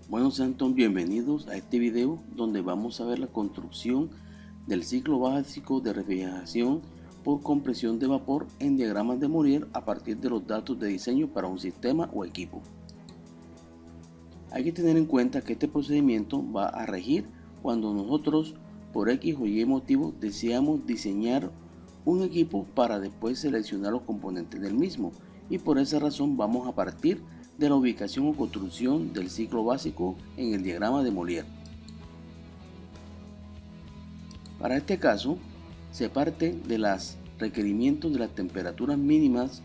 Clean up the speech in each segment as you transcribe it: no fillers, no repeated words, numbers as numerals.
Bueno, sean todos bienvenidos a este video donde vamos a ver la construcción del ciclo básico de refrigeración por compresión de vapor en diagramas de Mourier a partir de los datos de diseño para un sistema o equipo. Hay que tener en cuenta que este procedimiento va a regir cuando nosotros por X o Y motivo deseamos diseñar un equipo para después seleccionar los componentes del mismo, y por esa razón vamos a partir de la ubicación o construcción del ciclo básico en el diagrama de Mourier. Para este caso, se parte de los requerimientos de las temperaturas mínimas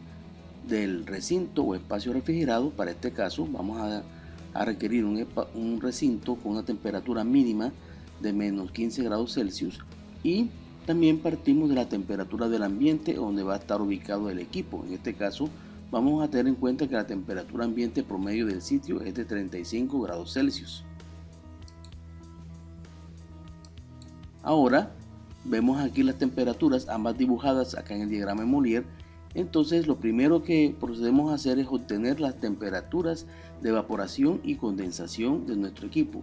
del recinto o espacio refrigerado. Para este caso vamos a requerir un recinto con una temperatura mínima de menos 15 grados Celsius, y también partimos de la temperatura del ambiente donde va a estar ubicado el equipo. En este caso vamos a tener en cuenta que la temperatura ambiente promedio del sitio es de 35 grados Celsius. Ahora vemos aquí las temperaturas, ambas dibujadas acá en el diagrama de Mourier. Entonces lo primero que procedemos a hacer es obtener las temperaturas de evaporación y condensación de nuestro equipo.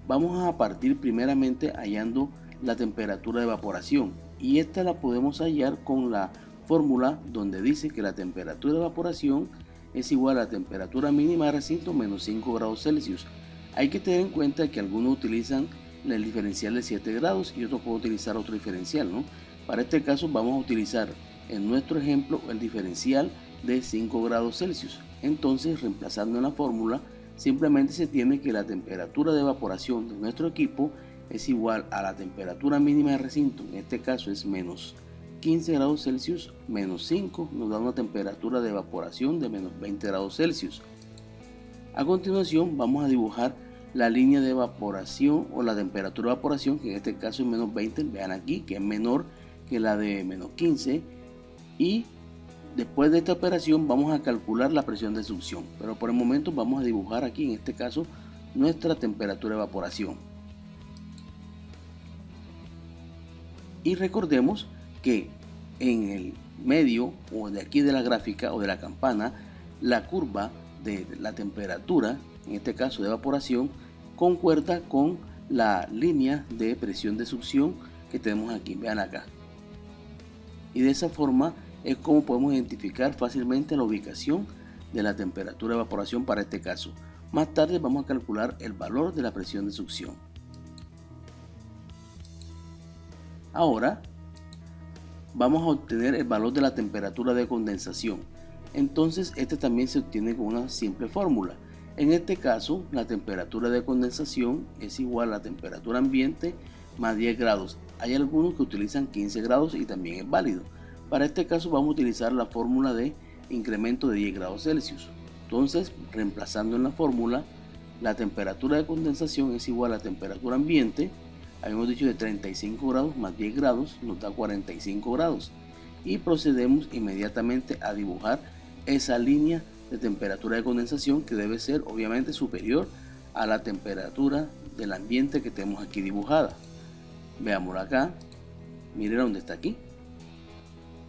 Vamos a partir primeramente hallando la temperatura de evaporación, y esta la podemos hallar con la fórmula donde dice que la temperatura de evaporación es igual a la temperatura mínima de recinto menos 5 grados Celsius. Hay que tener en cuenta que algunos utilizan el diferencial de 7 grados y otros pueden utilizar otro diferencial, ¿no? Para este caso vamos a utilizar en nuestro ejemplo el diferencial de 5 grados Celsius. Entonces, reemplazando en la fórmula, simplemente se tiene que la temperatura de evaporación de nuestro equipo es igual a la temperatura mínima de recinto, en este caso es menos 15 grados Celsius menos 5, nos da una temperatura de evaporación de menos 20 grados Celsius. A continuación vamos a dibujar la línea de evaporación o la temperatura de evaporación, que en este caso es menos 20, vean aquí que es menor que la de menos 15, y después de esta operación vamos a calcular la presión de succión, pero por el momento vamos a dibujar aquí en este caso nuestra temperatura de evaporación. Y recordemos que en el medio o de aquí de la gráfica o de la campana, la curva de la temperatura, en este caso de evaporación, concuerda con la línea de presión de succión que tenemos aquí, vean acá. Y de esa forma es como podemos identificar fácilmente la ubicación de la temperatura de evaporación para este caso. Más tarde vamos a calcular el valor de la presión de succión. Ahora vamos a obtener el valor de la temperatura de condensación. Entonces este también se obtiene con una simple fórmula. En este caso la temperatura de condensación es igual a la temperatura ambiente más 10 grados. Hay algunos que utilizan 15 grados y también es válido. Para este caso vamos a utilizar la fórmula de incremento de 10 grados Celsius. Entonces, reemplazando en la fórmula, la temperatura de condensación es igual a la temperatura ambiente, habíamos dicho de 35 grados más 10 grados nos da 45 grados, y procedemos inmediatamente a dibujar esa línea de temperatura de condensación que debe ser obviamente superior a la temperatura del ambiente que tenemos aquí dibujada. Veamos acá, miren dónde está aquí,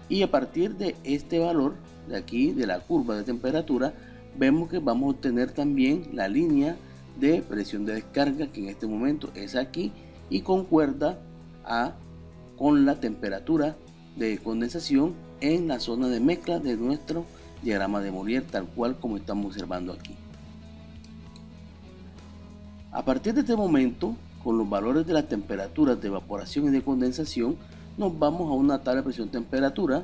y a partir de este valor de aquí de la curva de temperatura vemos que vamos a obtener también la línea de presión de descarga, que en este momento es aquí y concuerda con la temperatura de condensación en la zona de mezcla de nuestro diagrama de Mourier, tal cual como estamos observando aquí. A partir de este momento, con los valores de las temperaturas de evaporación y de condensación, nos vamos a una tabla de presión-temperatura,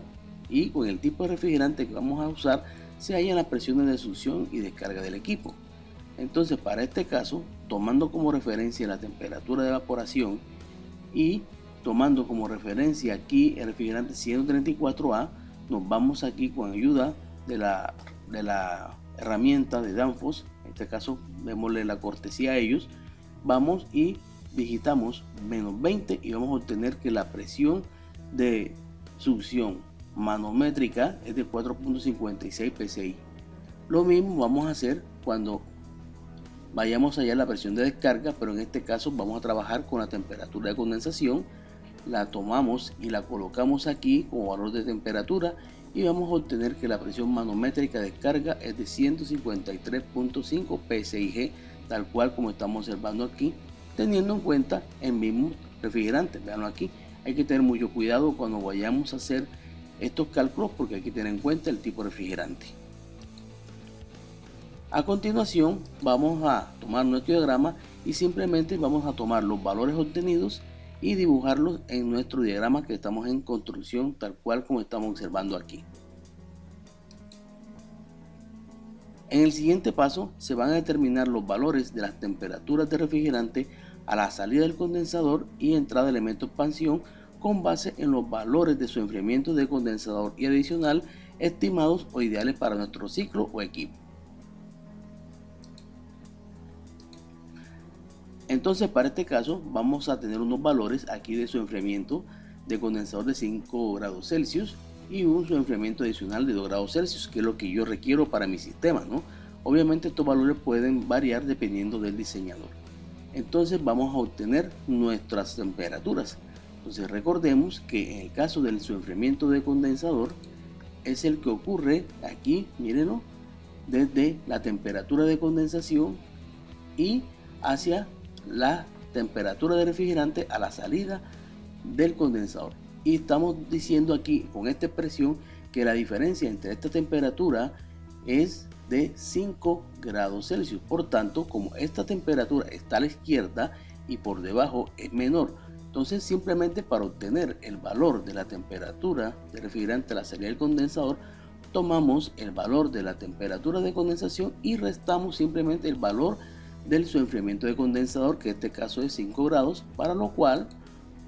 y con el tipo de refrigerante que vamos a usar se hallan las presiones de succión y descarga del equipo. Entonces, para este caso, tomando como referencia la temperatura de evaporación y tomando como referencia aquí el refrigerante 134A, nos vamos aquí con ayuda de la herramienta de Danfoss, en este caso démosle la cortesía a ellos, vamos y digitamos menos 20 y vamos a obtener que la presión de succión manométrica es de 4.56 psi. Lo mismo vamos a hacer cuando vayamos allá a la presión de descarga, pero en este caso vamos a trabajar con la temperatura de condensación. La tomamos y la colocamos aquí como valor de temperatura y vamos a obtener que la presión manométrica de descarga es de 153.5 psig tal cual como estamos observando aquí, teniendo en cuenta el mismo refrigerante. Veanlo aquí, hay que tener mucho cuidado cuando vayamos a hacer estos cálculos porque hay que tener en cuenta el tipo de refrigerante. A continuación vamos a tomar nuestro diagrama y simplemente vamos a tomar los valores obtenidos y dibujarlos en nuestro diagrama que estamos en construcción, tal cual como estamos observando aquí. En el siguiente paso se van a determinar los valores de las temperaturas de refrigerante a la salida del condensador y entrada del elemento de expansión con base en los valores de su enfriamiento de condensador y adicional estimados o ideales para nuestro ciclo o equipo. Entonces para este caso vamos a tener unos valores aquí de su enfriamiento de condensador de 5 grados Celsius y un su enfriamiento adicional de 2 grados Celsius, que es lo que yo requiero para mi sistema, ¿no? Obviamente estos valores pueden variar dependiendo del diseñador. Entonces vamos a obtener nuestras temperaturas. Entonces recordemos que en el caso del su enfriamiento de condensador es el que ocurre aquí, mírenlo, desde la temperatura de condensación y hacia la temperatura de refrigerante a la salida del condensador. Y estamos diciendo aquí con esta expresión que la diferencia entre esta temperatura es de 5 grados Celsius. Por tanto, como esta temperatura está a la izquierda y por debajo es menor, entonces simplemente para obtener el valor de la temperatura de refrigerante a la salida del condensador, tomamos el valor de la temperatura de condensación y restamos simplemente el valor del su enfriamiento de condensador, que en este caso es 5 grados, para lo cual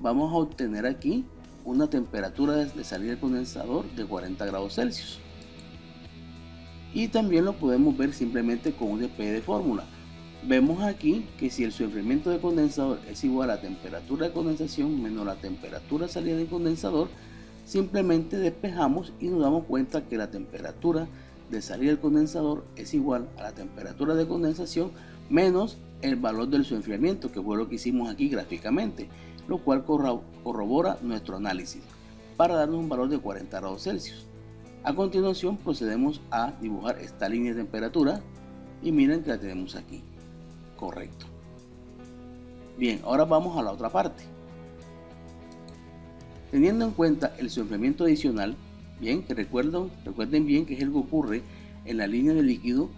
vamos a obtener aquí una temperatura de salida del condensador de 40 grados Celsius. Y también lo podemos ver simplemente con un despeje de fórmula. Vemos aquí que si el su enfriamiento de condensador es igual a la temperatura de condensación menos la temperatura de salida del condensador, simplemente despejamos y nos damos cuenta que la temperatura de salida del condensador es igual a la temperatura de condensación menos el valor del su enfriamiento, que fue lo que hicimos aquí gráficamente, lo cual corrobora nuestro análisis para darnos un valor de 40 grados Celsius. A continuación procedemos a dibujar esta línea de temperatura y miren que la tenemos aquí. Correcto. Bien, ahora vamos a la otra parte. Teniendo en cuenta el su enfriamiento adicional, bien, que recuerden bien que es el que ocurre en la línea de líquido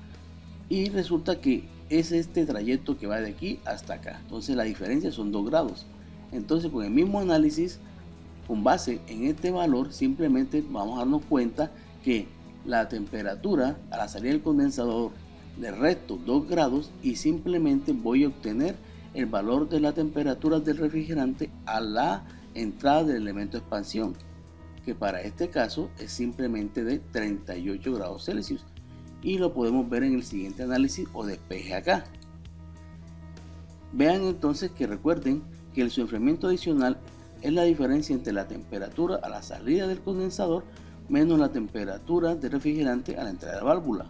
y resulta que es este trayecto que va de aquí hasta acá. Entonces la diferencia son 2 grados. Entonces con el mismo análisis, con base en este valor, simplemente vamos a darnos cuenta que la temperatura a la salida del condensador le resto 2 grados y simplemente voy a obtener el valor de la temperatura del refrigerante a la entrada del elemento de expansión, que para este caso es simplemente de 38 grados Celsius. Y lo podemos ver en el siguiente análisis o despeje acá. Vean entonces que recuerden que el su enfriamiento adicional es la diferencia entre la temperatura a la salida del condensador menos la temperatura del refrigerante a la entrada de la válvula.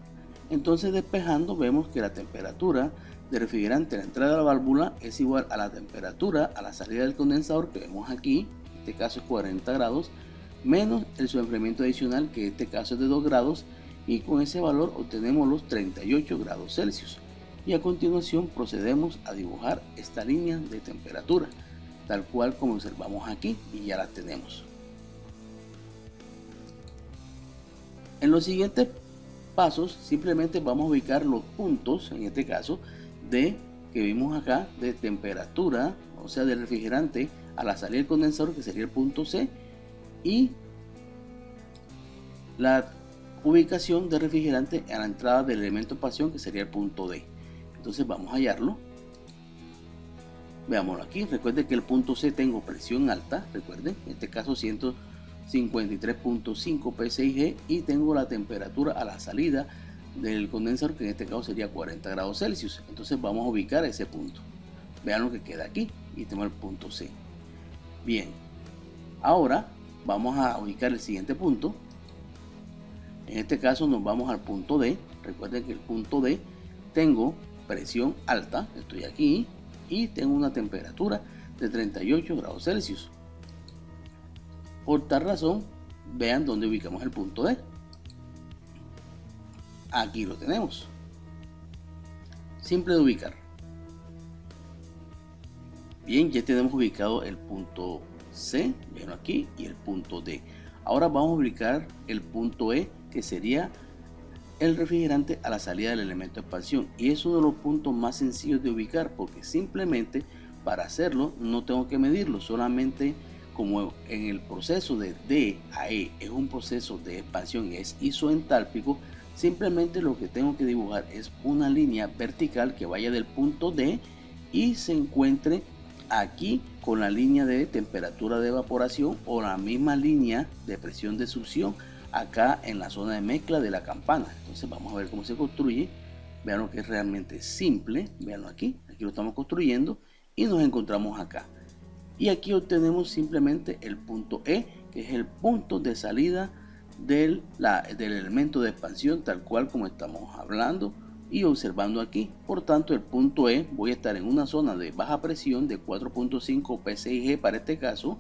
Entonces despejando vemos que la temperatura del refrigerante a la entrada de la válvula es igual a la temperatura a la salida del condensador, que vemos aquí, en este caso es 40 grados, menos el su enfriamiento adicional, que en este caso es de 2 grados, y con ese valor obtenemos los 38 grados Celsius. Y a continuación procedemos a dibujar esta línea de temperatura, tal cual como observamos aquí, y ya la tenemos. En los siguientes pasos simplemente vamos a ubicar los puntos, en este caso, de que vimos acá, de temperatura, o sea del refrigerante a la salida del condensador, que sería el punto C, y la ubicación de refrigerante a la entrada del elemento de expansión, que sería el punto D. Entonces vamos a hallarlo. Veámoslo aquí. Recuerden que el punto C tengo presión alta, recuerden, en este caso 153.5 psi y tengo la temperatura a la salida del condensador, que en este caso sería 40 grados Celsius. Entonces vamos a ubicar ese punto. Vean lo que queda aquí y tengo el punto C. Bien, ahora vamos a ubicar el siguiente punto. En este caso nos vamos al punto D. Recuerden que el punto D tengo presión alta, estoy aquí, y tengo una temperatura de 38 grados Celsius. Por tal razón, vean dónde ubicamos el punto D. Aquí lo tenemos. simple de ubicar. Bien, ya tenemos ubicado el punto C, ven aquí, y el punto D. Ahora vamos a ubicar el punto E, que sería el refrigerante a la salida del elemento de expansión, y es uno de los puntos más sencillos de ubicar, porque simplemente para hacerlo no tengo que medirlo, solamente como en el proceso de D a E es un proceso de expansión y es isoentálpico, simplemente lo que tengo que dibujar es una línea vertical que vaya del punto D y se encuentre aquí con la línea de temperatura de evaporación o la misma línea de presión de succión acá en la zona de mezcla de la campana. Entonces vamos a ver cómo se construye. Vean lo que es realmente simple. Veanlo aquí lo estamos construyendo y nos encontramos acá. Y aquí obtenemos simplemente el punto E, que es el punto de salida del elemento de expansión, tal cual como estamos hablando y observando aquí. Por tanto, el punto E, voy a estar en una zona de baja presión de 4.5 psi para este caso,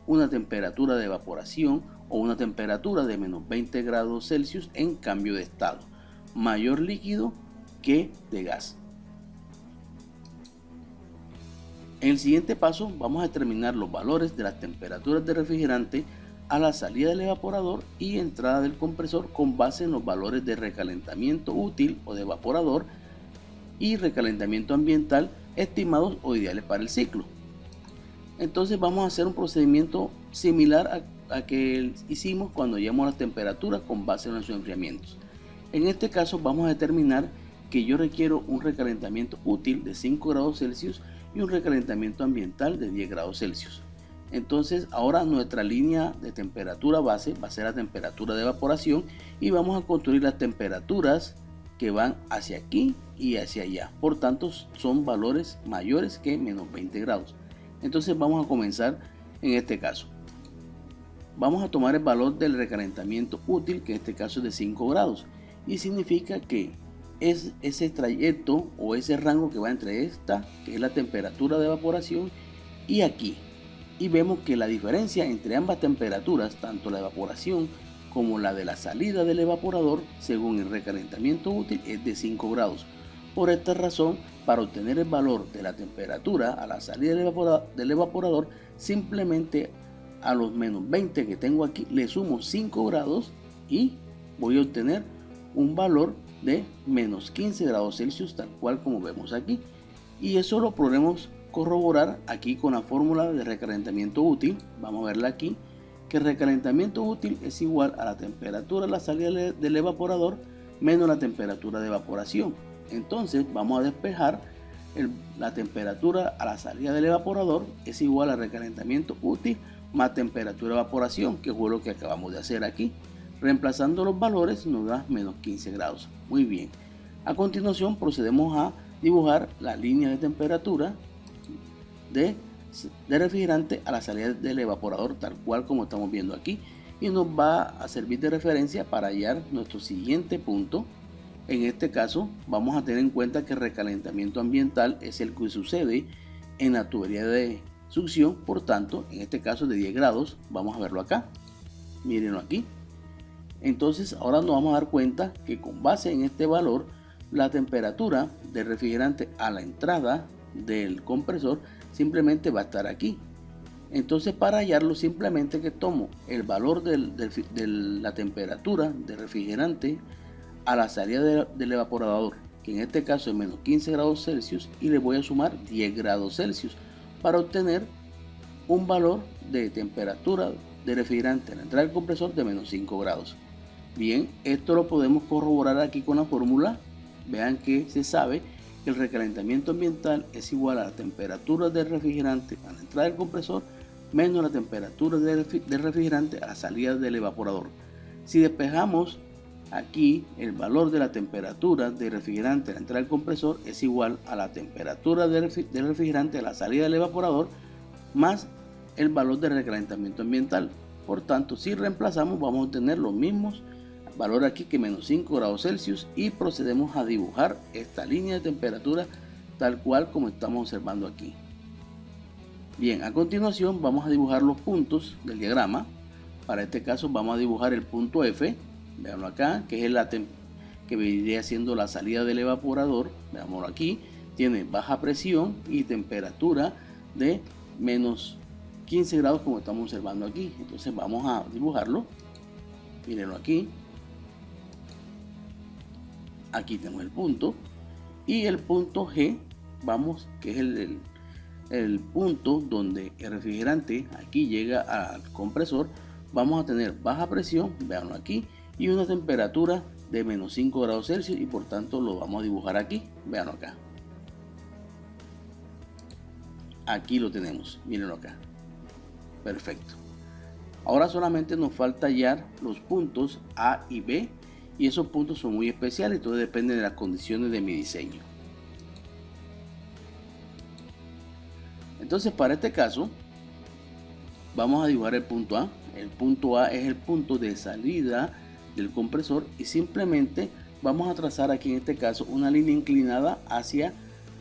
una temperatura de evaporación o una temperatura de menos 20 grados Celsius en cambio de estado, mayor líquido que de gas. En el siguiente paso vamos a determinar los valores de las temperaturas de refrigerante a la salida del evaporador y entrada del compresor con base en los valores de recalentamiento útil o de evaporador y recalentamiento ambiental estimados o ideales para el ciclo. Entonces vamos a hacer un procedimiento similar a que hicimos cuando llevamos las temperaturas con base en los enfriamientos. En este caso vamos a determinar que yo requiero un recalentamiento útil de 5 grados Celsius y un recalentamiento ambiental de 10 grados Celsius. Entonces ahora nuestra línea de temperatura base va a ser la temperatura de evaporación y vamos a construir las temperaturas que van hacia aquí y hacia allá. Por tanto son valores mayores que menos 20 grados. Entonces vamos a comenzar en este caso. Vamos a tomar el valor del recalentamiento útil, que en este caso es de 5 grados. Y significa que es ese trayecto o ese rango que va entre esta, que es la temperatura de evaporación, y aquí. Y vemos que la diferencia entre ambas temperaturas, tanto la evaporación como la de la salida del evaporador, según el recalentamiento útil, es de 5 grados. Por esta razón, para obtener el valor de la temperatura a la salida del evaporador, simplemente a los menos 20 que tengo aquí le sumo 5 grados y voy a obtener un valor de menos 15 grados Celsius, tal cual como vemos aquí. Y eso lo podremos corroborar aquí con la fórmula de recalentamiento útil. Vamos a verla aquí, que el recalentamiento útil es igual a la temperatura a la salida del evaporador menos la temperatura de evaporación. Entonces vamos a despejar la temperatura a la salida del evaporador es igual al recalentamiento útil más temperatura de evaporación, que fue lo que acabamos de hacer aquí. Reemplazando los valores nos da menos 15 grados. Muy bien. A continuación procedemos a dibujar la línea de temperatura de refrigerante a la salida del evaporador, tal cual como estamos viendo aquí, y nos va a servir de referencia para hallar nuestro siguiente punto. En este caso vamos a tener en cuenta que el recalentamiento ambiental es el que sucede en la tubería de succión, por tanto en este caso de 10 grados. Vamos a verlo acá, mírenlo aquí. Entonces ahora nos vamos a dar cuenta que con base en este valor la temperatura del refrigerante a la entrada del compresor simplemente va a estar aquí. Entonces para hallarlo simplemente que tomo el valor de la temperatura del refrigerante a la salida del evaporador, que en este caso es menos 15 grados Celsius, y le voy a sumar 10 grados Celsius para obtener un valor de temperatura de refrigerante a la entrada del compresor de menos 5 grados. Bien, esto lo podemos corroborar aquí con la fórmula. Vean que se sabe que el recalentamiento ambiental es igual a la temperatura del refrigerante a la entrada del compresor menos la temperatura del refrigerante a la salida del evaporador. Si despejamos aquí, el valor de la temperatura del refrigerante a la entrada del compresor es igual a la temperatura del refrigerante a la salida del evaporador más el valor de recalentamiento ambiental. Por tanto, si reemplazamos vamos a obtener los mismos valor aquí que menos 5 grados Celsius, y procedemos a dibujar esta línea de temperatura tal cual como estamos observando aquí. Bien, a continuación vamos a dibujar los puntos del diagrama. Para este caso vamos a dibujar el punto F, veanlo acá, que es que vendría siendo la salida del evaporador, veámoslo aquí, tiene baja presión y temperatura de menos 15 grados como estamos observando aquí. Entonces vamos a dibujarlo, mírenlo aquí. Aquí tenemos el punto y el punto G, vamos, que es el punto donde el refrigerante aquí llega al compresor. Vamos a tener baja presión, veanlo aquí, y una temperatura de menos 5 grados Celsius, y por tanto lo vamos a dibujar aquí, veanlo acá. Aquí lo tenemos, mírenlo acá. Perfecto. Ahora solamente nos falta hallar los puntos A y B, y esos puntos son muy especiales, todo depende de las condiciones de mi diseño. Entonces, para este caso vamos a dibujar el punto A. El punto A es el punto de salida del compresor y simplemente vamos a trazar aquí en este caso una línea inclinada hacia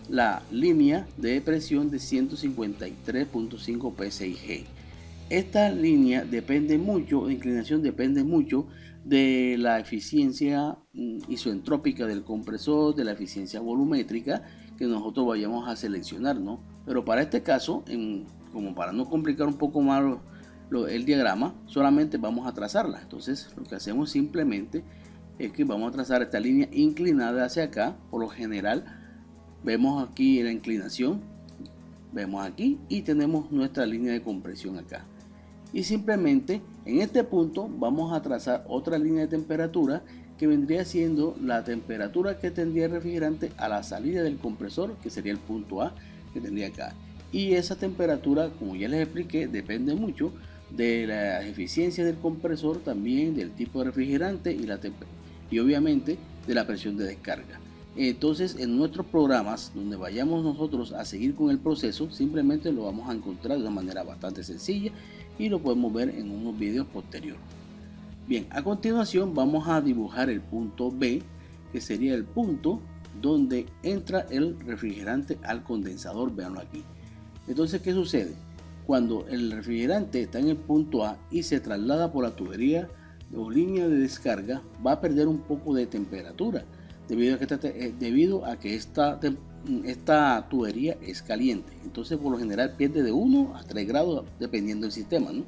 la línea de presión de 153.5 psi. Esta línea depende mucho, la inclinación depende mucho de la eficiencia isoentrópica del compresor, de la eficiencia volumétrica que nosotros vayamos a seleccionar, ¿no? Pero para este caso, como para no complicar un poco más el diagrama, solamente vamos a trazarla. Entonces lo que hacemos simplemente es que vamos a trazar esta línea inclinada hacia acá. Por lo general vemos aquí la inclinación, vemos aquí y tenemos nuestra línea de compresión acá. Y simplemente en este punto vamos a trazar otra línea de temperatura que vendría siendo la temperatura que tendría el refrigerante a la salida del compresor, que sería el punto A que tendría acá. Y esa temperatura, como ya les expliqué, depende mucho de la eficiencia del compresor, también del tipo de refrigerante y obviamente de la presión de descarga. Entonces, en nuestros programas donde vayamos nosotros a seguir con el proceso, simplemente lo vamos a encontrar de una manera bastante sencilla y lo podemos ver en unos videos posteriores. Bien, a continuación vamos a dibujar el punto B, que sería el punto donde entra el refrigerante al condensador. Veanlo aquí. Entonces, ¿qué sucede? Cuando el refrigerante está en el punto A y se traslada por la tubería o línea de descarga, va a perder un poco de temperatura debido a que esta tubería es caliente. Entonces, por lo general pierde de 1 a 3 grados dependiendo del sistema, ¿no?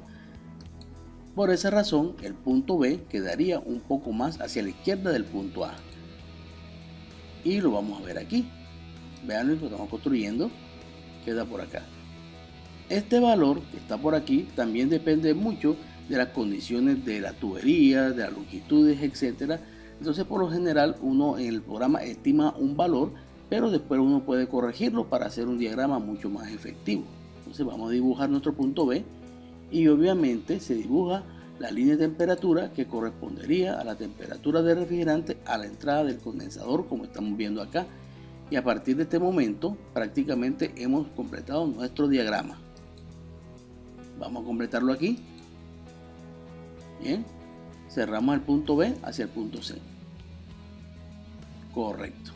Por esa razón, el punto B quedaría un poco más hacia la izquierda del punto A. Y lo vamos a ver aquí. Vean lo que estamos construyendo. Queda por acá. Este valor que está por aquí también depende mucho de las condiciones de la tubería, de las longitudes, etcétera. Entonces, por lo general, uno en el programa estima un valor, pero después uno puede corregirlo para hacer un diagrama mucho más efectivo. Entonces, vamos a dibujar nuestro punto B y obviamente se dibuja la línea de temperatura que correspondería a la temperatura del refrigerante a la entrada del condensador, como estamos viendo acá. Y a partir de este momento, prácticamente hemos completado nuestro diagrama. Vamos a completarlo aquí. Bien. Cerramos el punto B hacia el punto C. Correcto.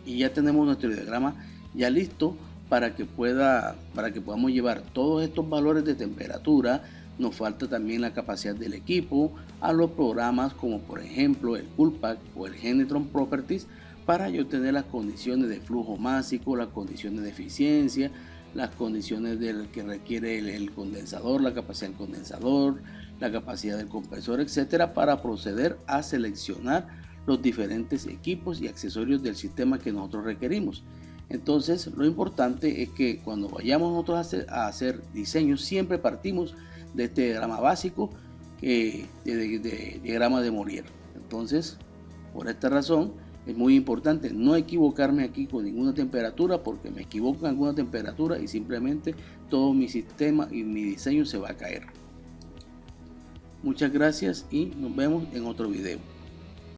Y ya tenemos nuestro diagrama ya listo para que podamos llevar todos estos valores de temperatura. Nos falta también la capacidad del equipo a los programas como por ejemplo el Coolpack o el Genetron Properties para yo tener las condiciones de flujo másico, las condiciones de eficiencia, las condiciones del que requiere el condensador, la capacidad del condensador, la capacidad del compresor, etcétera, para proceder a seleccionar los diferentes equipos y accesorios del sistema que nosotros requerimos. Entonces, lo importante es que cuando vayamos nosotros a hacer diseños, siempre partimos de este diagrama básico, de diagrama de Molière. Entonces, por esta razón, es muy importante no equivocarme aquí con ninguna temperatura, porque me equivoco en alguna temperatura y simplemente todo mi sistema y mi diseño se va a caer. Muchas gracias y nos vemos en otro video.